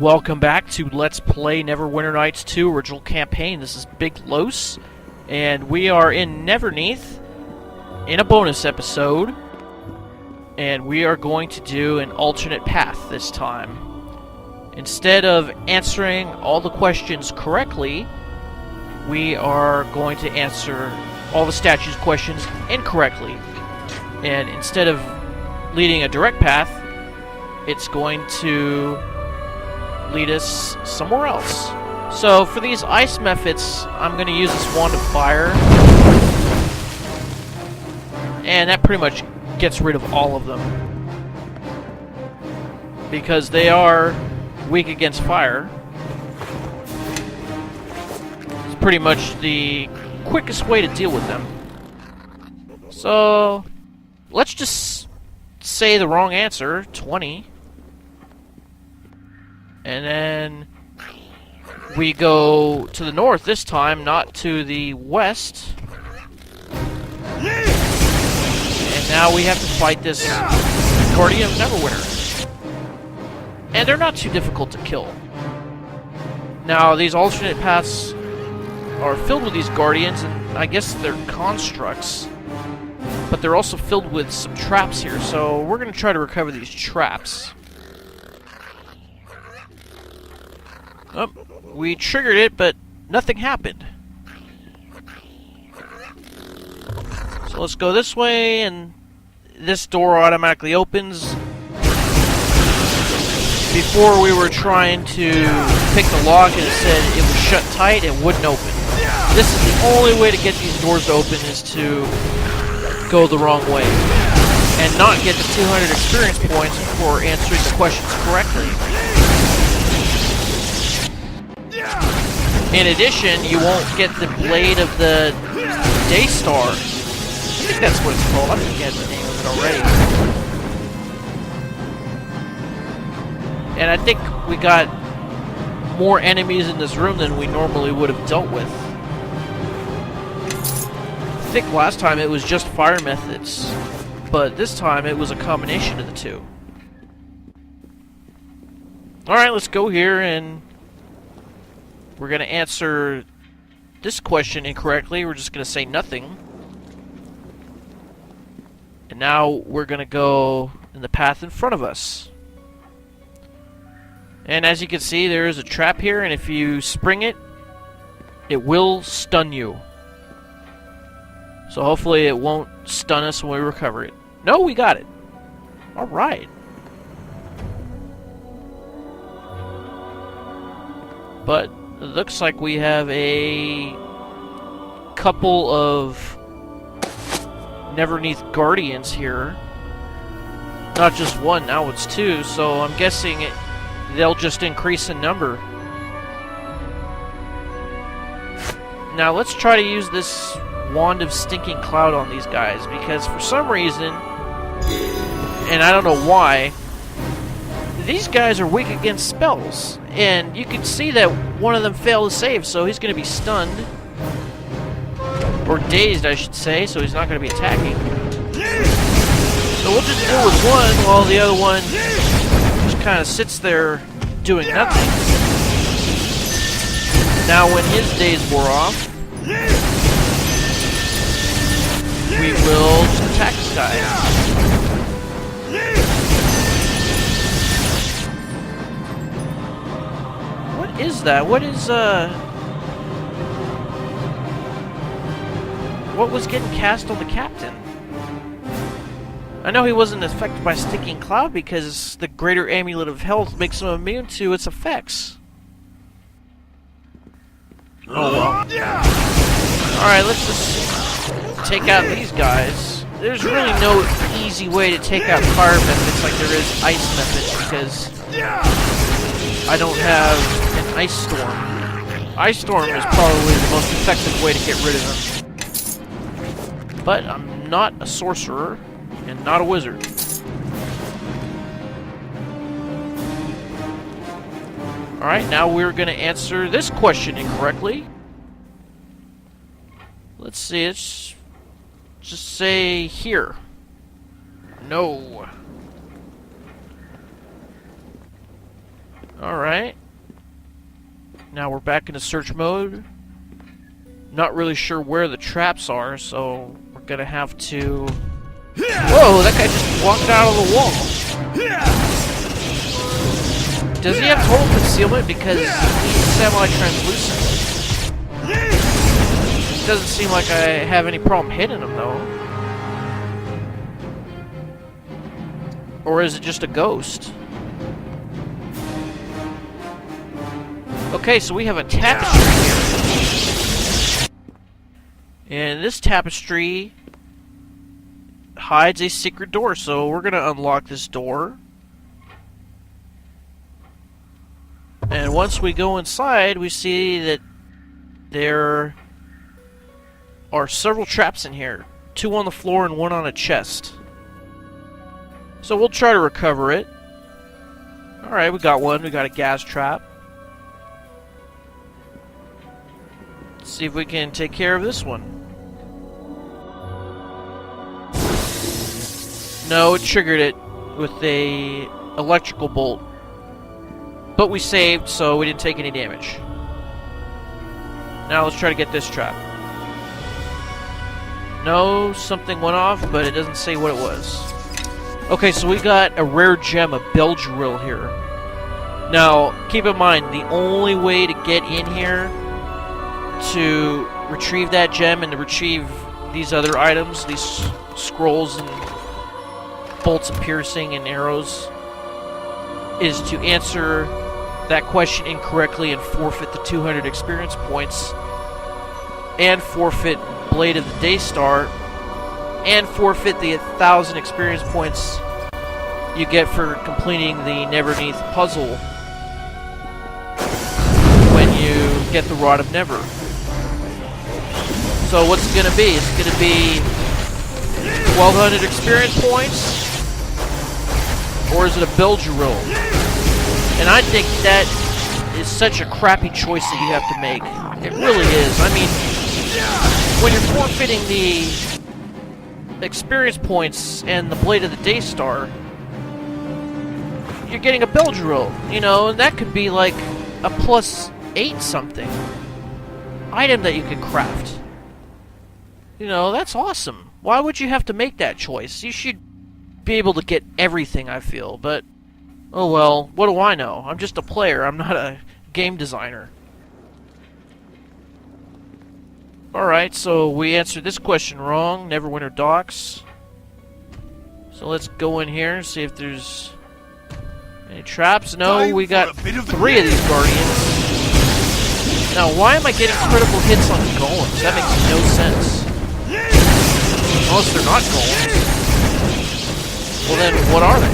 Welcome back to Let's Play Neverwinter Nights 2 Original Campaign. This is Big Los, and we are in Neverneath in a bonus episode, and we are going to do an alternate path this time. Instead of answering all the questions correctly, we are going to answer all the statue's questions incorrectly. And instead of leading a direct path, it's going to lead us somewhere else. So for these ice methods, I'm going to use this wand of fire, and that pretty much gets rid of all of them because they are weak against fire. It's pretty much the quickest way to deal with them. So let's just say the wrong answer, 20. And then we go to the north this time, not to the west. And now we have to fight this Guardian of Neverwinter. And they're not too difficult to kill. Now, these alternate paths are filled with these Guardians, and I guess they're constructs. But they're also filled with some traps here, so we're going to try to recover these traps. Oh, we triggered it, but nothing happened. So let's go this way, and this door automatically opens. Before we were trying to pick the lock and it said it was shut tight, it wouldn't open. This is the only way to get these doors to open, is to go the wrong way and not get the 200 experience points for answering the questions correctly. In addition, you won't get the Blade of the Daystar. I think that's what it's called. I forget the name of it already. And I think we got more enemies in this room than we normally would have dealt with. I think last time it was just fire methods, but this time it was a combination of the two. Alright, let's go here, and we're going to answer this question incorrectly. We're just going to say nothing. And now we're going to go in the path in front of us. And as you can see, there is a trap here, and if you spring it, it will stun you. So hopefully it won't stun us when we recover it. No, we got it. Alright. But it looks like we have a couple of Neverneath Guardians here. Not just one, now it's two, so I'm guessing they'll just increase in number. Now let's try to use this Wand of Stinking Cloud on these guys, because for some reason, and I don't know why, these guys are weak against spells. And you can see that one of them failed to save, so he's going to be stunned. Or dazed, I should say, so he's not going to be attacking. So we'll just deal with one while the other one just kind of sits there doing nothing. Now when his daze wore off, we will just attack this guy. What is that? What is, what was getting cast on the captain? I know he wasn't affected by Stinking Cloud because the Greater Amulet of Health makes him immune to its effects. Oh well. Alright, let's just take out these guys. There's really no easy way to take out fire methods like there is ice methods, because I don't have an ice storm. Ice storm is probably the most effective way to get rid of them. But I'm not a sorcerer and not a wizard. Alright, now we're going to answer this question incorrectly. Let's see, it's just say here. No. Alright. Now we're back into search mode. Not really sure where the traps are, so we're gonna have to... Whoa, that guy just walked out of the wall. Does he have total concealment? Because he's semi-translucent. Doesn't seem like I have any problem hitting him, though. Or is it just a ghost? Okay, so we have a tapestry here. And this tapestry hides a secret door, so we're going to unlock this door. And once we go inside, we see that there are several traps in here. 2 on the floor and 1 on a chest. So we'll try to recover it. Alright, we got one. We got a gas trap. Let's see if we can take care of this one. No, it triggered it with a electrical bolt. But we saved, so we didn't take any damage. Now let's try to get this trap. No, something went off, but it doesn't say what it was. Okay, so we got a rare gem, a bell drill here. Now, keep in mind, the only way to get in here to retrieve that gem and to retrieve these other items, these scrolls and bolts of piercing and arrows, is to answer that question incorrectly and forfeit the 200 experience points, and forfeit Blade of the Daystar, and forfeit the 1,000 experience points you get for completing the Neverneath puzzle when you get the Rod of Never. So what's it gonna be? It's gonna be 1,200 experience points, or is it a bell drill? And I think that is such a crappy choice that you have to make. It really is. I mean, when you're forfeiting the experience points and the Blade of the Daystar, you're getting a bell drill, you know, and that could be like a +8 something item that you could craft. You know, that's awesome. Why would you have to make that choice? You should be able to get everything, I feel, but oh well, what do I know? I'm just a player, I'm not a game designer. Alright, so we answered this question wrong, Neverwinter docks. So let's go in here and see if there's any traps. No, we got 3 of these guardians. Now, why am I getting critical hits on golems? That makes no sense. Unless they're not golems. Well then, what are they?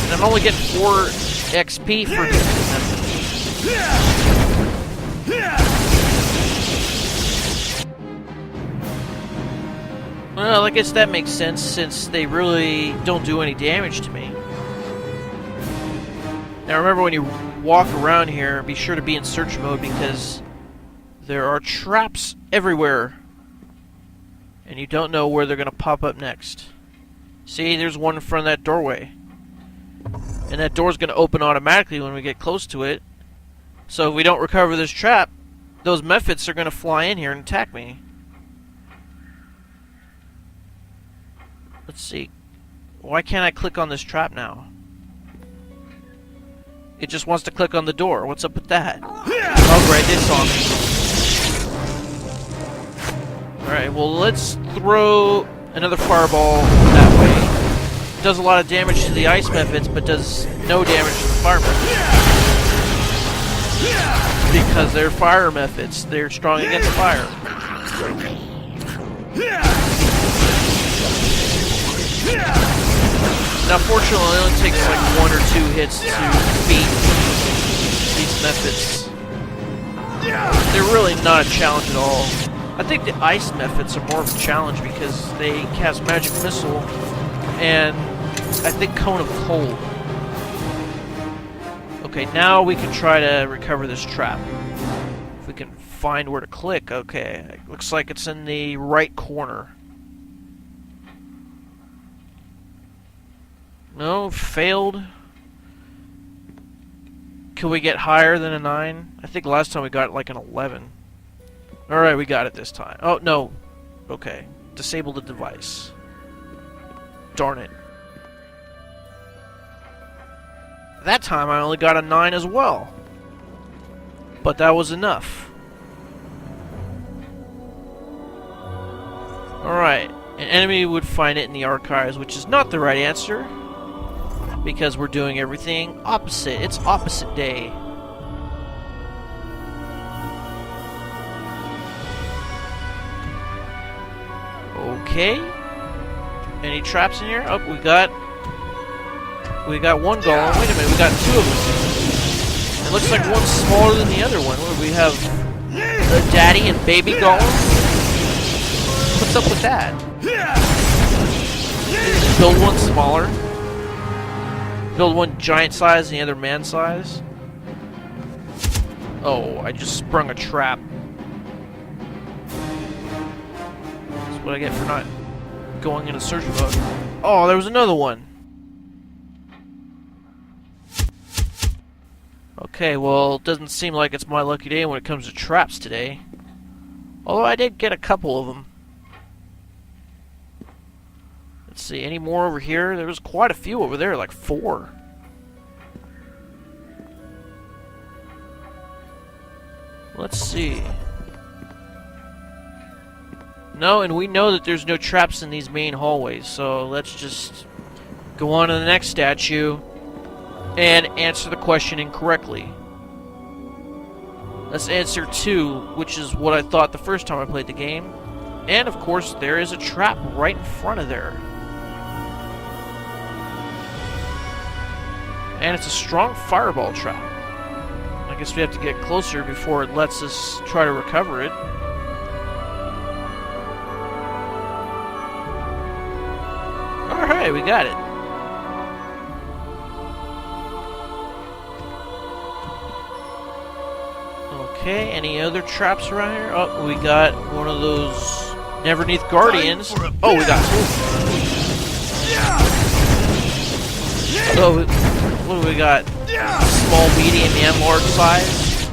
And I'm only getting 4 XP for them. Well, I guess that makes sense, since they really don't do any damage to me. Now remember, when you walk around here, be sure to be in search mode, because there are traps everywhere. And you don't know where they're going to pop up next. See, there's one in front of that doorway. And that door's going to open automatically when we get close to it. So if we don't recover this trap, those mephits are going to fly in here and attack me. Let's see. Why can't I click on this trap now? It just wants to click on the door. What's up with that? Oh great, they saw me. Alright, well let's throw another fireball that way. It does a lot of damage to the ice mephits, but does no damage to the fire mephits. Because they're fire mephits. They're strong against fire. Now, fortunately, it only takes like 1 or 2 hits to defeat these mephits. They're really not a challenge at all. I think the ice mephits are more of a challenge because they cast magic missile and I think cone of cold. Okay, now we can try to recover this trap. If we can find where to click. Okay, it looks like it's in the right corner. No, failed. Can we get higher than a 9? I think last time we got like an 11. Alright, we got it this time. Oh, no. Okay. Disable the device. Darn it. That time I only got a 9 as well. But that was enough. Alright. An enemy would find it in the archives, which is not the right answer. Because we're doing everything opposite. It's opposite day. Okay. Any traps in here? Oh, we got one golem. Wait a minute, we got 2 of them. It looks like one's smaller than the other one. What do we have? A daddy and baby golem? What's up with that? Build one smaller. Build one giant size and the other man size. Oh, I just sprung a trap. That's what I get for not going in a search mode. Oh, there was another one. Okay, well, it doesn't seem like it's my lucky day when it comes to traps today. Although I did get a couple of them. Let's see, any more over here? There was quite a few over there, like 4. Let's see. No, and we know that there's no traps in these main hallways, so let's just go on to the next statue and answer the question incorrectly. Let's answer 2, which is what I thought the first time I played the game. And, of course, there is a trap right in front of there. And it's a strong fireball trap. I guess we have to get closer before it lets us try to recover it. Alright, we got it. Okay, any other traps around here? Oh, we got one of those Neverneath Guardians. Oh, we got 2. So, what do we got? Small, medium, and large size?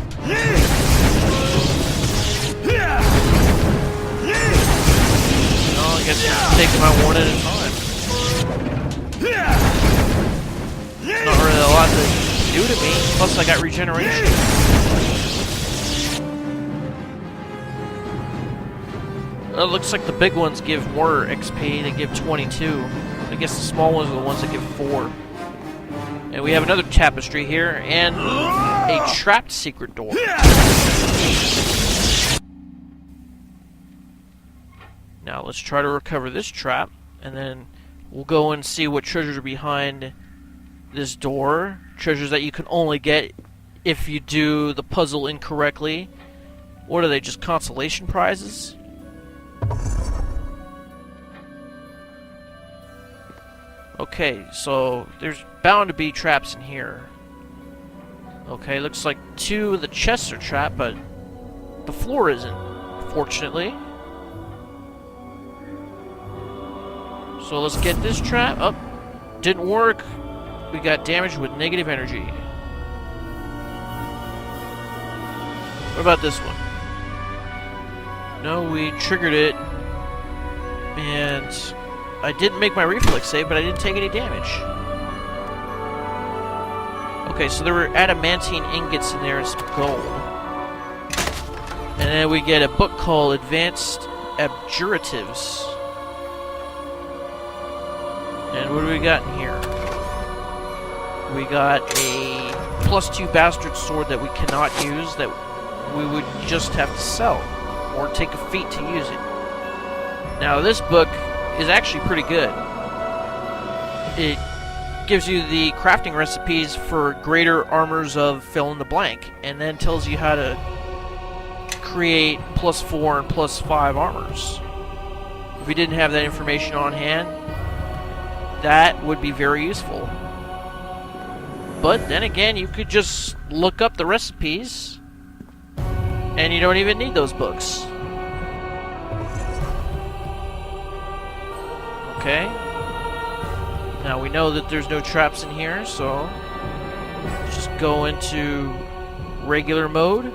No, I guess we'll take them out one at a time. It's not really a lot to do to me, plus I got regeneration. It looks like the big ones give more XP, they give 22. I guess the small ones are the ones that give 4. And we have another tapestry here, and a trapped secret door. Now let's try to recover this trap, and then we'll go and see what treasures are behind this door. Treasures that you can only get if you do the puzzle incorrectly. What are they, just consolation prizes? Okay, so there's bound to be traps in here. Okay, looks like 2 of the chests are trapped, but the floor isn't, fortunately. So let's get this trap. Oh, didn't work. We got damaged with negative energy. What about this one? No, we triggered it, and I didn't make my reflex save, but I didn't take any damage. Okay, so there were adamantine ingots in there and some gold. And then we get a book called Advanced Abjuratives. And what do we got in here? We got a +2 bastard sword that we cannot use, that we would just have to sell, or take a feat to use it. Now this book is actually pretty good. It gives you the crafting recipes for greater armors of fill in the blank, and then tells you how to create +4 and +5 armors. If we didn't have that information on hand, that would be very useful. But then again, you could just look up the recipes, and you don't even need those books. Okay. Now we know that there's no traps in here, so Just go into regular mode.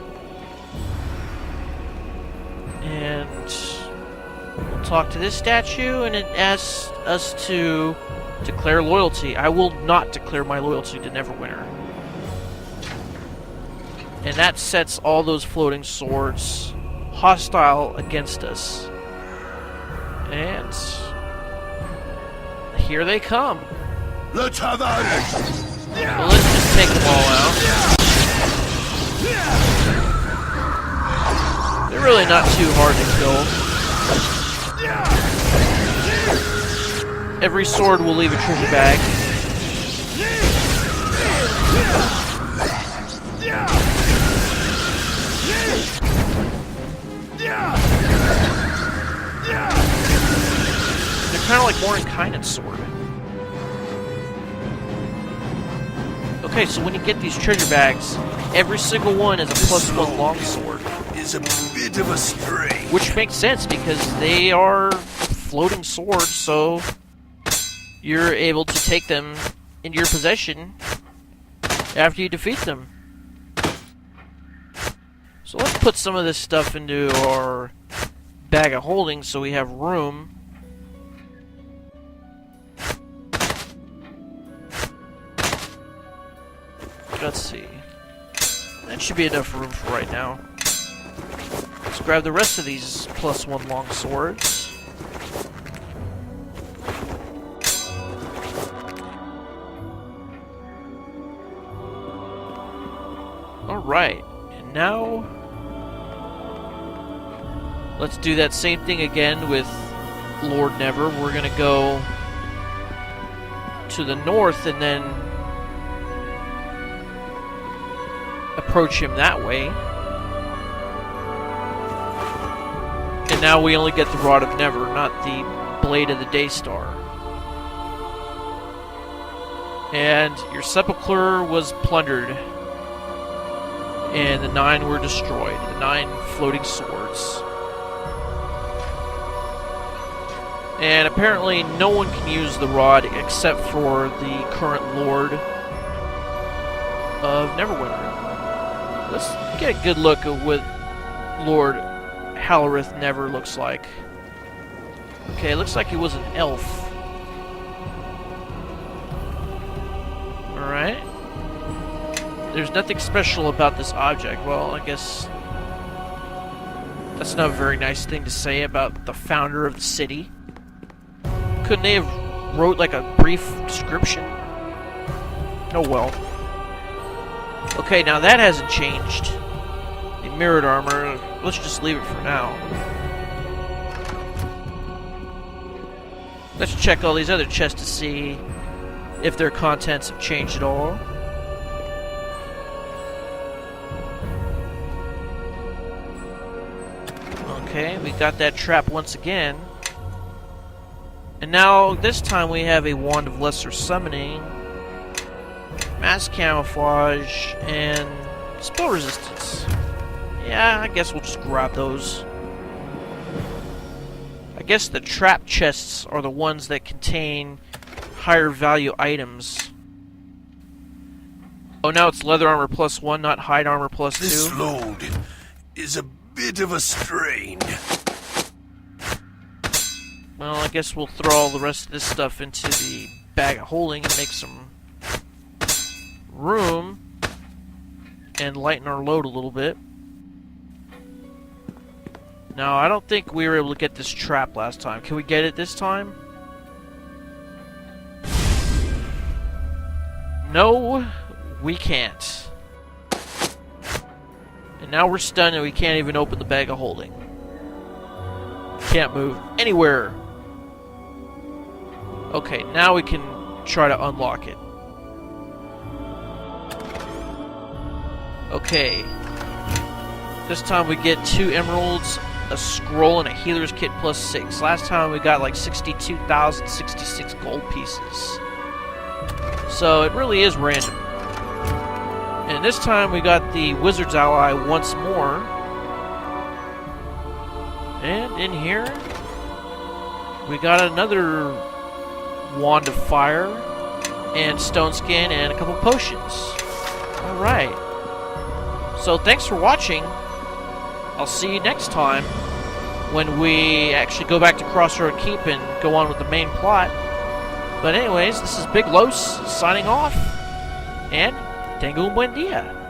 And we'll talk to this statue, and it asks us to declare loyalty. I will not declare my loyalty to Neverwinter. And that sets all those floating swords hostile against us. And here they come. Let's have at it! So let's just take them all out. They're really not too hard to kill. Every sword will leave a treasure bag. They're kind of like Mordenkainen's sword. Okay, so when you get these treasure bags, every single one is a +1 longsword. Is a bit of a strain. Which makes sense because they are floating swords, so you're able to take them into your possession after you defeat them. So let's put some of this stuff into our bag of holding so we have room. Let's see. That should be enough room for right now. Let's grab the rest of these +1 long swords. Alright, and now let's do that same thing again with Lord Never. We're gonna go to the north and then approach him that way. And now we only get the Rod of Never, not the Blade of the Daystar. And your sepulchre was plundered, and the 9 were destroyed, the 9 floating swords. And apparently no one can use the rod except for the current Lord of Neverwinter. Let's get a good look at what Lord Halueth Never looks like. Okay, it looks like he was an elf. Alright. There's nothing special about this object. Well, I guess that's not a very nice thing to say about the founder of the city. Couldn't they have wrote like a brief description? Oh well. Okay, now that hasn't changed. The mirrored armor, let's just leave it for now. Let's check all these other chests to see if their contents have changed at all. Okay, we got that trap once again. And now, this time we have a Wand of Lesser Summoning, Mass Camouflage, and Spell Resistance. Yeah, I guess we'll just grab those. I guess the trap chests are the ones that contain higher value items. Oh, now it's leather armor +1, not hide armor +2. This load is a bit of a strain. Well, I guess we'll throw all the rest of this stuff into the bag of holding and make some room and lighten our load a little bit. Now, I don't think we were able to get this trap last time. Can we get it this time? No, we can't. And now we're stunned and we can't even open the bag of holding. Can't move anywhere. Okay, now we can try to unlock it. Okay. This time we get 2 emeralds, a scroll, and a healer's kit +6. Last time we got like 62,066 gold pieces. So it really is random. And this time we got the wizard's ally once more. And in here we got another Wand of Fire and Stone Skin and a couple potions. Alright. So thanks for watching. I'll see you next time when we actually go back to Crossroad Keep and go on with the main plot. But anyways, this is Big Los signing off. And Tengo un buen dia.